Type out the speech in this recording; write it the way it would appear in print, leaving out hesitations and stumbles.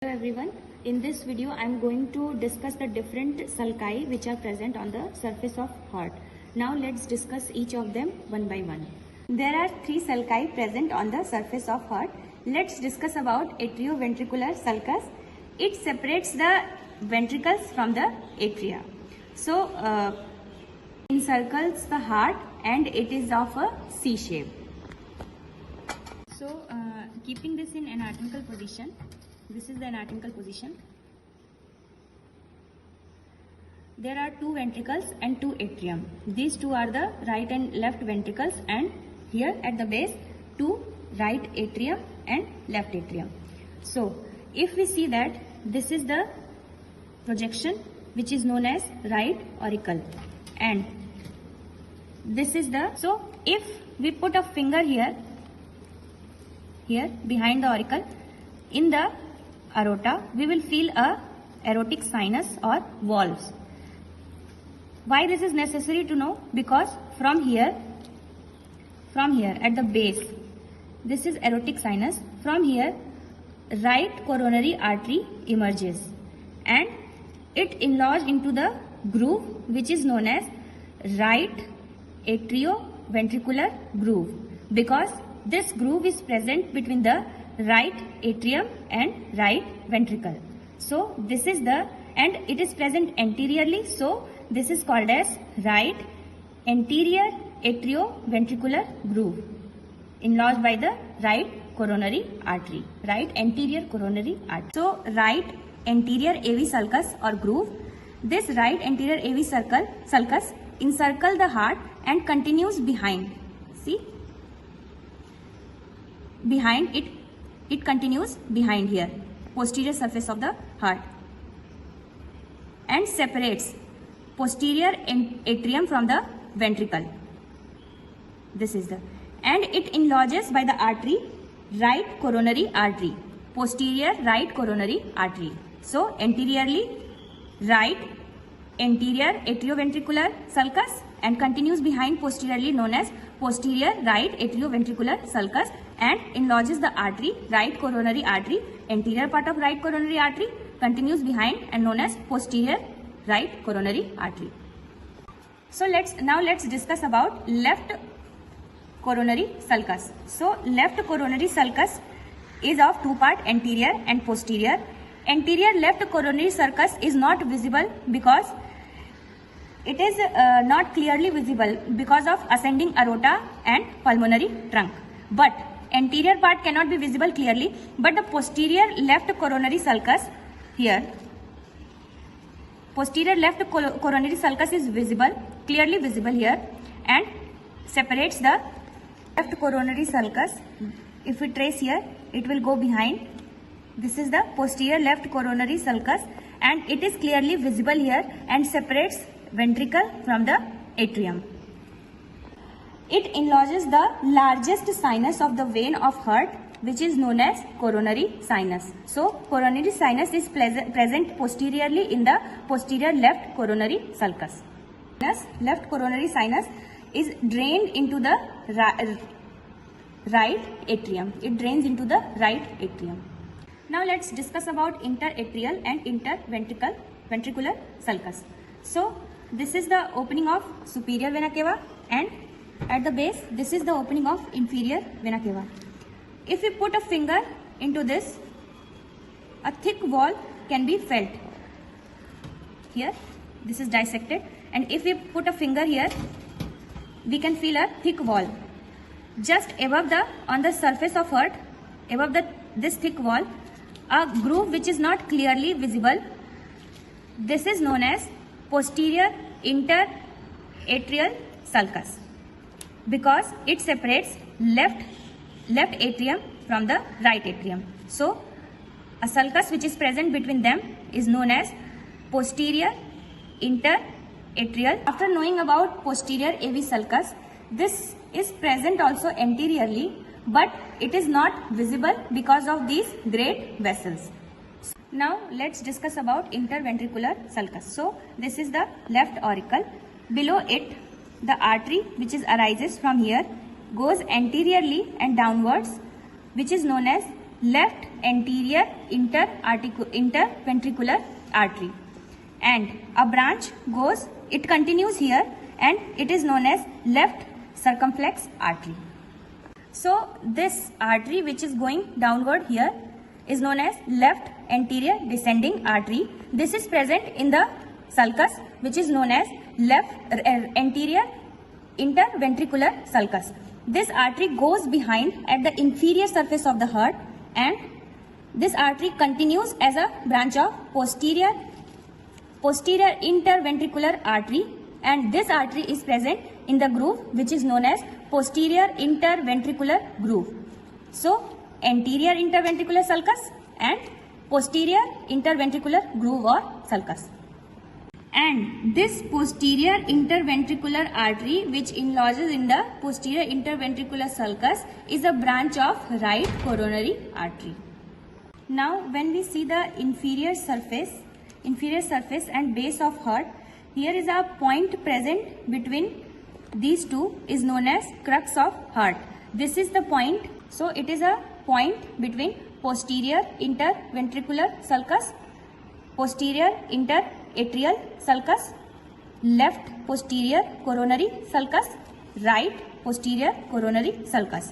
Hello everyone, in this video I am going to discuss the different sulci which are present on the surface of heart. Now let's discuss each of them one by one. There are three sulci present on the surface of heart. Let's discuss about atrioventricular sulcus. It separates the ventricles from the atria. So encircles the heart and it is of a C shape. So keeping this in anatomical position, this is the anatomical position. There are two ventricles and two atrium. These two are the right and left ventricles, and here at the base two right atrium and left atrium. So if we see that this is the projection which is known as right auricle, and this is the, so if we put a finger here behind the auricle, in the aorta, we will feel a aortic sinus or valves. Why this is necessary to know? Because from here at the base, this is aortic sinus. From here, right coronary artery emerges and it enlarges into the groove which is known as right atrioventricular groove, because this groove is present between the right atrium and right ventricle. So this is the, and it is present anteriorly, so this is called as right anterior atrioventricular groove, enlarged by the right coronary artery, right anterior coronary artery. So right anterior AV sulcus or groove, this right anterior AV sulcus encircle the heart and continues behind. See, behind it, it continues behind here, posterior surface of the heart, and separates posterior atrium from the ventricle. This is the, and it enlarges by the artery, right coronary artery, posterior right coronary artery. So anteriorly right anterior atrioventricular sulcus and continues behind posteriorly, known as posterior right atrioventricular sulcus, and enlarges the artery, right coronary artery, anterior part of right coronary artery, continues behind and known as posterior right coronary artery. So let's discuss about left coronary sulcus. So left coronary sulcus is of two parts, anterior and posterior. Anterior left coronary sulcus is not visible because it is not clearly visible because of ascending aorta and pulmonary trunk. But anterior part cannot be visible clearly, but the posterior left coronary sulcus here, posterior left coronary sulcus is visible, clearly visible here, and separates the left coronary sulcus. If we trace here, it will go behind. This is the posterior left coronary sulcus, and it is clearly visible here and separates ventricle from the atrium. It enlarges the largest sinus of the vein of heart, which is known as coronary sinus. So coronary sinus is present posteriorly in the posterior left coronary sulcus. Left coronary sinus is drained into the right atrium. It drains into the right atrium. Now let's discuss about interatrial and interventricular sulcus. So this is the opening of superior vena cava, and at the base, this is the opening of inferior vena cava. If we put a finger into this, a thick wall can be felt. Here, this is dissected, and if we put a finger here, we can feel a thick wall. Just above the, on the surface of heart, above this thick wall, a groove which is not clearly visible. This is known as posterior interatrial sulcus, because it separates left atrium from the right atrium. So a sulcus which is present between them is known as posterior interatrial. After knowing about posterior AV sulcus, this is present also anteriorly, but it is not visible because of these great vessels. Now let's discuss about interventricular sulcus. So this is the left auricle. Below it, the artery which arises from here goes anteriorly and downwards, which is known as left anterior interventricular artery, and a branch continues here, and it is known as left circumflex artery. So this artery which is going downward here is known as left anterior descending artery. This is present in the sulcus, which is known as left anterior interventricular sulcus. This artery goes behind at the inferior surface of the heart, and this artery continues as a branch of posterior interventricular artery, and this artery is present in the groove which is known as posterior interventricular groove. So anterior interventricular sulcus and posterior interventricular groove or sulcus. And this posterior interventricular artery which enlarges in the posterior interventricular sulcus is a branch of right coronary artery. Now when we see the inferior surface and base of heart, here is a point present between these two is known as crux of heart. This is the point. So it is a point between posterior interventricular sulcus, posterior interatrial sulcus, left posterior coronary sulcus, right posterior coronary sulcus.